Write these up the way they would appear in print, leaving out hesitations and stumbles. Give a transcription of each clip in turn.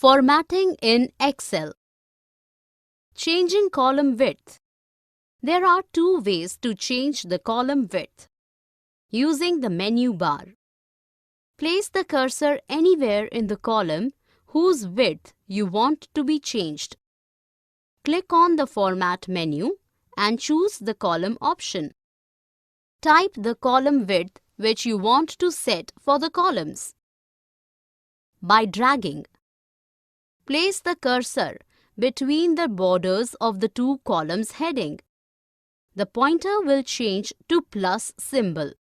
Formatting in Excel. Changing column width. There are two ways to change the column width. Using the menu bar. Place the cursor anywhere in the column whose width you want to be changed. Click on the Format menu and choose the column option. Type the column width which you want to set for the columns. By dragging. Place the cursor between the borders of the two columns heading. The pointer will change to plus symbol.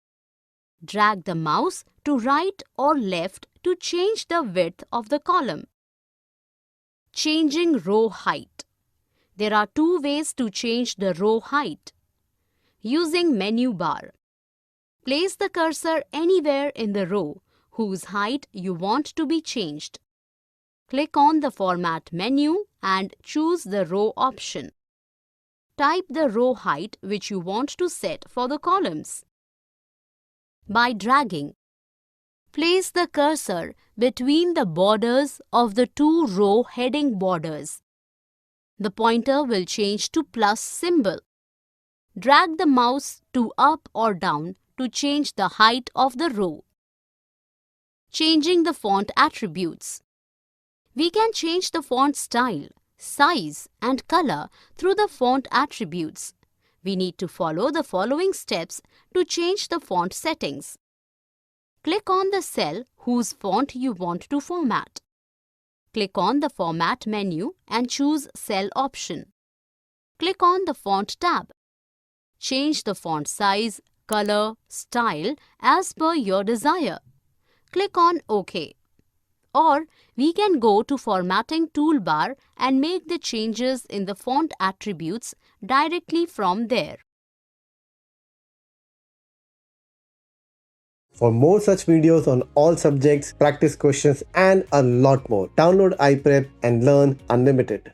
Drag the mouse to right or left to change the width of the column. Changing row height. There are two ways to change the row height. Using menu bar. Place the cursor anywhere in the row whose height you want to be changed. Click on the Format menu and choose the row option. Type the row height which you want to set for the columns. By dragging. Place the cursor between the borders of the two row heading borders. The pointer will change to plus symbol. Drag the mouse to up or down to change the height of the row. Changing the font attributes. We can change the font style, size and color through the font attributes. We need to follow the following steps to change the font settings. Click on the cell whose font you want to format. Click on the Format menu and choose Cell option. Click on the Font tab. Change the font size, color, style as per your desire. Click on OK. Or we can go to Formatting toolbar and make the changes in the font attributes directly from there. For more such videos on all subjects, practice questions and a lot more, download iPrep and learn unlimited.